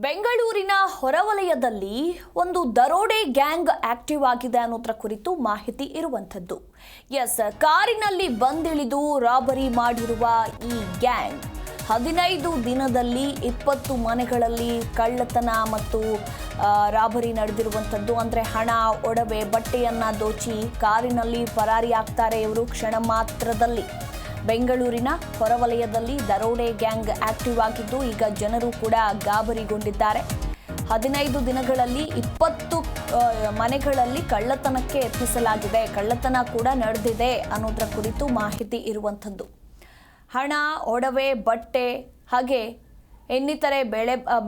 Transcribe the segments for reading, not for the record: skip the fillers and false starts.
ಬೆಂಗಳೂರಿನ ಹೊರವಲಯದಲ್ಲಿ ಒಂದು ದರೋಡೆ ಗ್ಯಾಂಗ್ ಆಕ್ಟಿವ್ ಆಗಿದೆ ಅನ್ನೋದ್ರ ಕುರಿತು ಮಾಹಿತಿ ಇರುವಂಥದ್ದು. ಕಾರಿನಲ್ಲಿ ಬಂದಿಳಿದು ರಾಬರಿ ಮಾಡಿರುವ ಈ ಗ್ಯಾಂಗ್ 15 ದಿನದಲ್ಲಿ 20 ಮನೆಗಳಲ್ಲಿ ಕಳ್ಳತನ ಮತ್ತು ರಾಬರಿ ನಡೆದಿರುವಂಥದ್ದು. ಅಂದರೆ ಹಣ, ಒಡವೆ, ಬಟ್ಟೆಯನ್ನ ದೋಚಿ ಕಾರಿನಲ್ಲಿ ಪರಾರಿ ಆಗ್ತಾರೆ ಇವರು ಕ್ಷಣ ಮಾತ್ರದಲ್ಲಿ. ಬೆಂಗಳೂರಿನ ಹೊರವಲಯದಲ್ಲಿ ದರೋಡೆ ಗ್ಯಾಂಗ್ ಆಕ್ಟಿವ್ ಆಗಿದ್ದು ಈಗ ಜನರು ಕೂಡ ಗಾಬರಿಗೊಂಡಿದ್ದಾರೆ. 15 ದಿನಗಳಲ್ಲಿ 20 ಮನೆಗಳಲ್ಲಿ ಕಳ್ಳತನಕ್ಕೆ ಯತ್ನಿಸಲಾಗಿದೆ, ಕಳ್ಳತನ ಕೂಡ ನಡೆದಿದೆ ಅನ್ನೋದರ ಕುರಿತು ಮಾಹಿತಿ ಇರುವಂಥದ್ದು. ಹಣ, ಒಡವೆ, ಬಟ್ಟೆ ಹಾಗೆ ಇನ್ನಿತರೆ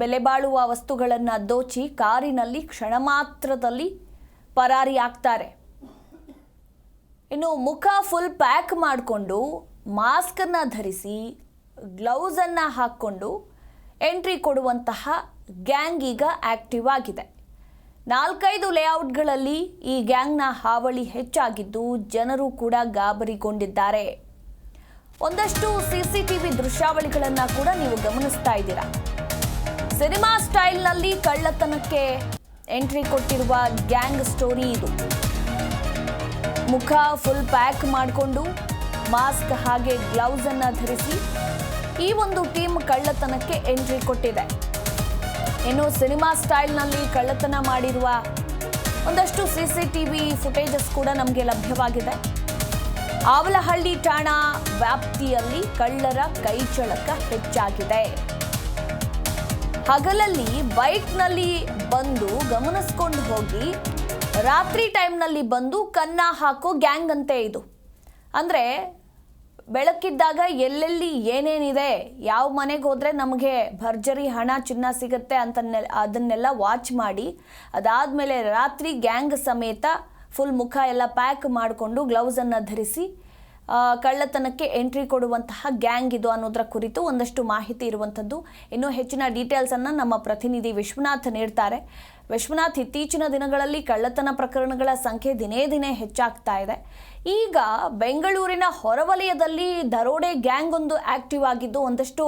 ಬೆಲೆ ಬಾಳುವ ವಸ್ತುಗಳನ್ನು ದೋಚಿ ಕಾರಿನಲ್ಲಿ ಕ್ಷಣ ಮಾತ್ರದಲ್ಲಿ ಪರಾರಿ ಆಗ್ತಾರೆ. ಇನ್ನು ಮುಖ ಫುಲ್ ಪ್ಯಾಕ್ ಮಾಡಿಕೊಂಡು ಮಾಸ್ಕನ್ನು ಧರಿಸಿ ಗ್ಲೌಸನ್ನು ಹಾಕ್ಕೊಂಡು ಎಂಟ್ರಿ ಕೊಡುವಂತಹ ಗ್ಯಾಂಗ್ ಈಗ ಆಕ್ಟಿವ್ ಆಗಿದೆ. 4-5 ಲೇಔಟ್ಗಳಲ್ಲಿ ಈ ಗ್ಯಾಂಗ್ನ ಹಾವಳಿ ಹೆಚ್ಚಾಗಿದ್ದು ಜನರು ಕೂಡ ಗಾಬರಿಗೊಂಡಿದ್ದಾರೆ. ಒಂದಷ್ಟು ಸಿಸಿಟಿವಿ ದೃಶ್ಯಾವಳಿಗಳನ್ನು ಕೂಡ ನೀವು ಗಮನಿಸ್ತಾ ಇದ್ದೀರಾ. ಸಿನಿಮಾ ಸ್ಟೈಲ್ನಲ್ಲಿ ಕಳ್ಳತನಕ್ಕೆ ಎಂಟ್ರಿ ಕೊಟ್ಟಿರುವ ಗ್ಯಾಂಗ್ ಸ್ಟೋರಿ ಇದು. ಮುಖ ಫುಲ್ ಪ್ಯಾಕ್ ಮಾಡಿಕೊಂಡು ಮಾಸ್ಕ್ ಹಾಗೆ ಗ್ಲೌಸ್ ಅನ್ನು ಧರಿಸಿ ಈ ಒಂದು ಟೀಮ್ ಕಳ್ಳತನಕ್ಕೆ ಎಂಟ್ರಿ ಕೊಟ್ಟಿದೆ. ಇನ್ನು ಸಿನಿಮಾ ಸ್ಟೈಲ್ನಲ್ಲಿ ಕಳ್ಳತನ ಮಾಡಿರುವ ಒಂದಷ್ಟು ಸಿಸಿಟಿವಿ ಫುಟೇಜಸ್ ಕೂಡ ನಮಗೆ ಲಭ್ಯವಾಗಿದೆ. ಆವಲಹಳ್ಳಿ ಠಾಣಾ ವ್ಯಾಪ್ತಿಯಲ್ಲಿ ಕಳ್ಳರ ಕೈಚಳಕ ಹೆಚ್ಚಾಗಿದೆ. ಹಗಲಲ್ಲಿ ಬೈಕ್ನಲ್ಲಿ ಬಂದು ಗಮನಿಸ್ಕೊಂಡು ಹೋಗಿ ರಾತ್ರಿ ಟೈಮ್ನಲ್ಲಿ ಬಂದು ಕನ್ನ ಹಾಕೋ ಗ್ಯಾಂಗ್ ಅಂತೆ ಇದು. ಅಂದರೆ ಬೆಳಕಿದ್ದಾಗ ಎಲ್ಲೆಲ್ಲಿ ಏನೇನಿದೆ, ಯಾವ ಮನೆಗೆ ಹೋದರೆ ನಮಗೆ ಭರ್ಜರಿ ಹಣ ಚಿನ್ನ ಸಿಗುತ್ತೆ ಅದನ್ನೆಲ್ಲ ವಾಚ್ ಮಾಡಿ ಅದಾದಮೇಲೆ ರಾತ್ರಿ ಗ್ಯಾಂಗ್ ಸಮೇತ ಫುಲ್ ಮುಖ ಎಲ್ಲ ಪ್ಯಾಕ್ ಮಾಡಿಕೊಂಡು ಗ್ಲೌಸನ್ನು ಧರಿಸಿ ಕಳ್ಳತನಕ್ಕೆ ಎಂಟ್ರಿ ಕೊಡುವಂತಹ ಗ್ಯಾಂಗ್ ಇದು ಅನ್ನೋದರ ಕುರಿತು ಒಂದಷ್ಟು ಮಾಹಿತಿ ಇರುವಂಥದ್ದು. ಇನ್ನೂ ಹೆಚ್ಚಿನ ಡೀಟೇಲ್ಸನ್ನು ನಮ್ಮ ಪ್ರತಿನಿಧಿ ವಿಶ್ವನಾಥ್ ನೀಡ್ತಾರೆ. ವಿಶ್ವನಾಥ್, ಇತ್ತೀಚಿನ ದಿನಗಳಲ್ಲಿ ಕಳ್ಳತನ ಪ್ರಕರಣಗಳ ಸಂಖ್ಯೆ ದಿನೇ ದಿನೇ ಹೆಚ್ಚಾಗ್ತಾ ಇದೆ. ಈಗ ಬೆಂಗಳೂರಿನ ಹೊರವಲಯದಲ್ಲಿ ದರೋಡೆ ಗ್ಯಾಂಗ್ ಒಂದು ಆಕ್ಟಿವ್ ಆಗಿದ್ದು ಒಂದಷ್ಟು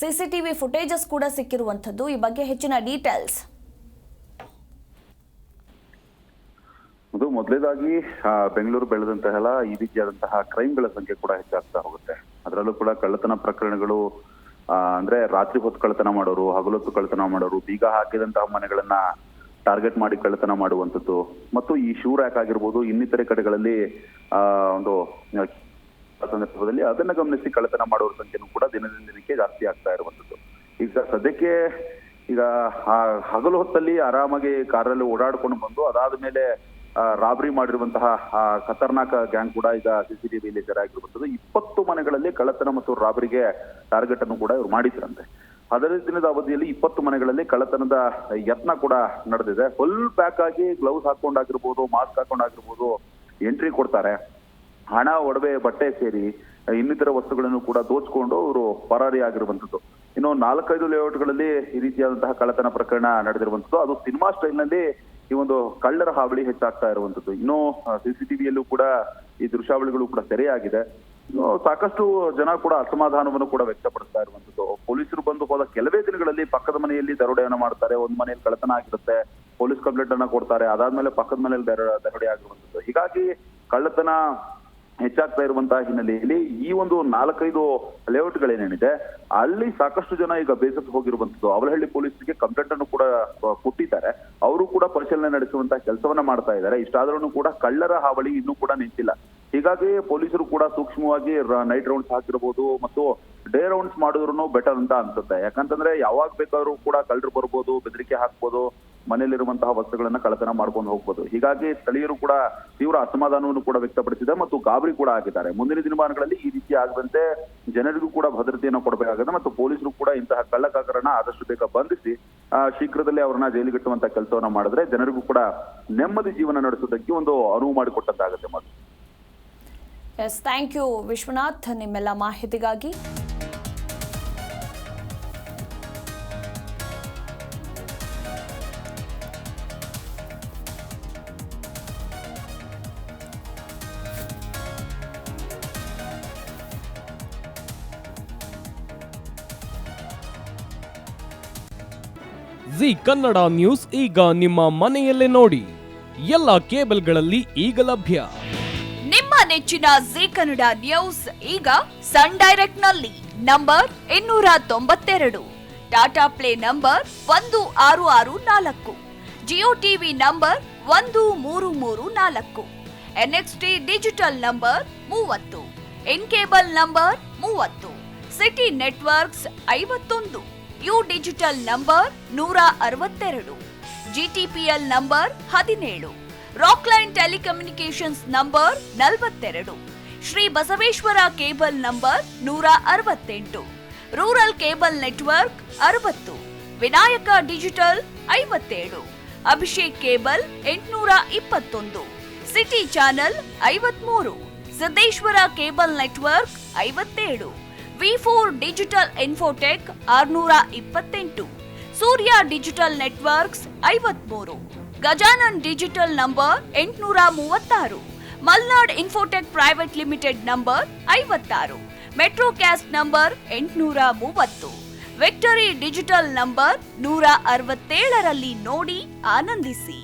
ಸಿಸಿಟಿವಿ ಫುಟೇಜಸ್ ಕೂಡ ಸಿಕ್ಕಿರುವಂಥದ್ದು. ಈ ಬಗ್ಗೆ ಹೆಚ್ಚಿನ ಡೀಟೇಲ್ಸ್. ಅದು ಮೊದಲೇದಾಗಿ ಬೆಂಗಳೂರು ಬೆಳೆದಂತಹ ಈ ರೀತಿಯಾದಂತಹ ಕ್ರೈಮ್ಗಳ ಸಂಖ್ಯೆ ಕೂಡ ಹೆಚ್ಚಾಗ್ತಾ ಹೋಗುತ್ತೆ. ಅದರಲ್ಲೂ ಕೂಡ ಕಳ್ಳತನ ಪ್ರಕರಣಗಳು ಅಂದ್ರೆ ರಾತ್ರಿ ಹೊತ್ತು ಕಳ್ಳತನ ಮಾಡೋರು, ಹಗಲೊತ್ತು ಕಳ್ಳತನ ಮಾಡೋರು, ಬೀಗ ಹಾಕಿದಂತಹ ಮನೆಗಳನ್ನ ಟಾರ್ಗೆಟ್ ಮಾಡಿ ಕಳ್ಳತನ ಮಾಡುವಂಥದ್ದು ಮತ್ತು ಈ ಶೂ ರ್ಯಾಕ್ ಆಗಿರ್ಬೋದು, ಇನ್ನಿತರೆ ಕಡೆಗಳಲ್ಲಿ ಒಂದು ಸಂದರ್ಭದಲ್ಲಿ ಅದನ್ನ ಗಮನಿಸಿ ಕಳ್ಳತನ ಮಾಡೋರ ಸಂಖ್ಯೆನೂ ಕೂಡ ದಿನದಿಂದ ದಿನಕ್ಕೆ ಜಾಸ್ತಿ ಆಗ್ತಾ ಇರುವಂಥದ್ದು. ಈಗ ಸದ್ಯಕ್ಕೆ ಈಗ ಹಗಲು ಹೊತ್ತಲ್ಲಿ ಆರಾಮಾಗಿ ಕಾರಲ್ಲಿ ಓಡಾಡ್ಕೊಂಡು ಬಂದು ಅದಾದ ಮೇಲೆ ರಾಬರಿ ಮಾಡಿರುವಂತಹ ಖತರ್ನಾಕ್ ಗ್ಯಾಂಗ್ ಕೂಡ ಈಗ ಸಿಸಿಟಿವಿಯಲ್ಲಿ ಸೆರೆಯಾಗಿರುವಂಥದ್ದು. 20 ಮನೆಗಳಲ್ಲಿ ಕಳ್ಳತನ ಮತ್ತು ರಾಬರಿಗೆ ಟಾರ್ಗೆಟ್ ಅನ್ನು ಕೂಡ ಇವರು ಮಾಡಿದ್ರಂತೆ. 15 ದಿನದ ಅವಧಿಯಲ್ಲಿ 20 ಮನೆಗಳಲ್ಲಿ ಕಳ್ಳತನದ ಯತ್ನ ಕೂಡ ನಡೆದಿದೆ. ಫುಲ್ ಪ್ಯಾಕ್ ಆಗಿ ಗ್ಲೌಸ್ ಹಾಕೊಂಡಾಗಿರ್ಬೋದು, ಮಾಸ್ಕ್ ಹಾಕೊಂಡಾಗಿರ್ಬೋದು ಎಂಟ್ರಿ ಕೊಡ್ತಾರೆ. ಹಣ, ಒಡವೆ, ಬಟ್ಟೆ ಸೇರಿ ಇನ್ನಿತರ ವಸ್ತುಗಳನ್ನು ಕೂಡ ದೋಚ್ಕೊಂಡು ಅವರು ಪರಾರಿ ಆಗಿರುವಂಥದ್ದು. ಇನ್ನು 4-5 ಲೇಔಟ್ಗಳಲ್ಲಿ ಈ ರೀತಿಯಾದಂತಹ ಕಳ್ಳತನ ಪ್ರಕರಣ ನಡೆದಿರುವಂಥದ್ದು. ಅದು ಸಿನಿಮಾ ಸ್ಟೈಲ್ನಲ್ಲಿ ಈ ಒಂದು ಕಳ್ಳರ ಹಾವಳಿ ಹೆಚ್ಚಾಗ್ತಾ ಇರುವಂಥದ್ದು. ಇನ್ನು ಸಿಸಿಟಿವಿಯಲ್ಲೂ ಕೂಡ ಈ ದೃಶ್ಯಾವಳಿಗಳು ಕೂಡ ಸೆರೆಯಾಗಿದೆ. ಸಾಕಷ್ಟು ಜನ ಕೂಡ ಅಸಮಾಧಾನವನ್ನು ಕೂಡ ವ್ಯಕ್ತಪಡಿಸ್ತಾ ಇರುವಂಥದ್ದು. ಪೊಲೀಸರು ಬಂದು ಹೋದ ಕೆಲವೇ ದಿನಗಳಲ್ಲಿ ಪಕ್ಕದ ಮನೆಯಲ್ಲಿ ದರೋಡೆಯನ್ನ ಮಾಡ್ತಾರೆ, ಒಂದು ಮನೆಯಲ್ಲಿ ಕಳ್ಳತನ ಆಗಿರುತ್ತೆ, ಪೊಲೀಸ್ ಕಂಪ್ಲೇಂಟ್ ಅನ್ನ ಕೊಡ್ತಾರೆ, ಅದಾದ್ಮೇಲೆ ಪಕ್ಕದ ಮನೆಯಲ್ಲಿ ದರೋಡೆ ಆಗಿರುವಂಥದ್ದು. ಹೀಗಾಗಿ ಕಳ್ಳತನ ಹೆಚ್ಚಾಗ್ತಾ ಇರುವಂತಹ ಹಿನ್ನೆಲೆಯಲ್ಲಿ ಈ ಒಂದು 4-5 ಲೇಔಟ್ಗಳೇನೇನಿದೆ ಅಲ್ಲಿ ಸಾಕಷ್ಟು ಜನ ಈಗ ಬೇಸತ್ತು ಹೋಗಿರುವಂಥದ್ದು. ಅವಲಹಳ್ಳಿ ಪೊಲೀಸರಿಗೆ ಕಂಪ್ಲೇಂಟ್ ಅನ್ನು ಕೂಡ ಕೊಟ್ಟಿದ್ದಾರೆ. ಅವರು ಕೂಡ ಪರಿಶೀಲನೆ ನಡೆಸುವಂತಹ ಕೆಲಸವನ್ನ ಮಾಡ್ತಾ ಇದ್ದಾರೆ. ಇಷ್ಟಾದ್ರೂ ಕೂಡ ಕಳ್ಳರ ಹಾವಳಿ ಇನ್ನೂ ಕೂಡ ನಿಂತಿಲ್ಲ. ಹೀಗಾಗಿ ಪೊಲೀಸರು ಕೂಡ ಸೂಕ್ಷ್ಮವಾಗಿ ನೈಟ್ ರೌಂಡ್ಸ್ ಹಾಕಿರ್ಬೋದು ಮತ್ತು ಡೇ ರೌಂಡ್ಸ್ ಮಾಡಿದ್ರು ಬೆಟರ್ ಅಂತ ಅನ್ಸುತ್ತೆ. ಯಾಕಂತಂದ್ರೆ ಯಾವಾಗ ಬೇಕಾದ್ರೂ ಕೂಡ ಕಳ್ಳರು ಬರ್ಬೋದು, ಬೆದರಿಕೆ ಹಾಕ್ಬೋದು, ಮನೆಯಲ್ಲಿರುವಂತಹ ವಸ್ತುಗಳನ್ನ ಕಳ್ಳತನ ಮಾಡ್ಕೊಂಡು ಹೋಗ್ಬೋದು. ಹೀಗಾಗಿ ಸ್ಥಳೀಯರು ಕೂಡ ತೀವ್ರ ಅಸಮಾಧಾನವನ್ನು ಕೂಡ ವ್ಯಕ್ತಪಡಿಸಿದೆ ಮತ್ತು ಗಾಬರಿ ಕೂಡ ಆಗಿದ್ದಾರೆ. ಮುಂದಿನ ದಿನಮಾನಗಳಲ್ಲಿ ಈ ರೀತಿ ಆಗದಂತೆ ಜನರಿಗೂ ಕೂಡ ಭದ್ರತೆಯನ್ನು ಕೊಡಬೇಕಾಗಿದೆ ಮತ್ತು ಪೊಲೀಸರು ಕೂಡ ಇಂತಹ ಕಳ್ಳಕಾಕರನ್ನ ಆದಷ್ಟು ಬೇಗ ಬಂಧಿಸಿ ಶೀಘ್ರದಲ್ಲೇ ಅವರನ್ನ ಜೈಲಿಗಿಟ್ಟುವಂತ ಕೆಲಸವನ್ನ ಮಾಡಿದ್ರೆ ಜನರಿಗೂ ಕೂಡ ನೆಮ್ಮದಿ ಜೀವನ ನಡೆಸೋದಕ್ಕೆ ಒಂದು ಅನುವು ಮಾಡಿಕೊಟ್ಟಂತಾಗುತ್ತೆ. ಥ್ಯಾಂಕ್ ಯು ವಿಶ್ವನಾಥ್ ನಿಮ್ಮೆಲ್ಲ ಮಾಹಿತಿಗಾಗಿ. ಜಿ ಕನ್ನಡ ನ್ಯೂಸ್ ಈಗ ನಿಮ್ಮ ಮನೆಯಲ್ಲೇ ನೋಡಿ. ಎಲ್ಲ ಕೇಬಲ್ಗಳಲ್ಲಿ ಈಗ ಲಭ್ಯ. ನಿಮ್ಮ ನೆಚ್ಚಿನ ಜಿ ಕನ್ನಡ ನ್ಯೂಸ್ ಈಗ ಸನ್ ಡೈರೆಕ್ಟ್ ನಲ್ಲಿ number 292, Tata Play number 1664, Jio TV number 1334, NXT Digital number 30, In Cable number 30, City Networks 51, U Digital number 162, GTPL number 17, Rockline Telecommunications number 42, Shri Basaveshwara cable number 168, rural cable network 60, Vinayaka digital 57, Abhishek cable 821, city channel 53, Siddeshwara cable network 57, ವಿ4 digital infotech 628, Surya digital networks 53, Gajanan digital number 836, Malnad Infotech Private Limited number 56, Metrocast number 830, Victory Digital number 167ರಲ್ಲಿ ನೋಡಿ ಆನಂದಿಸಿ.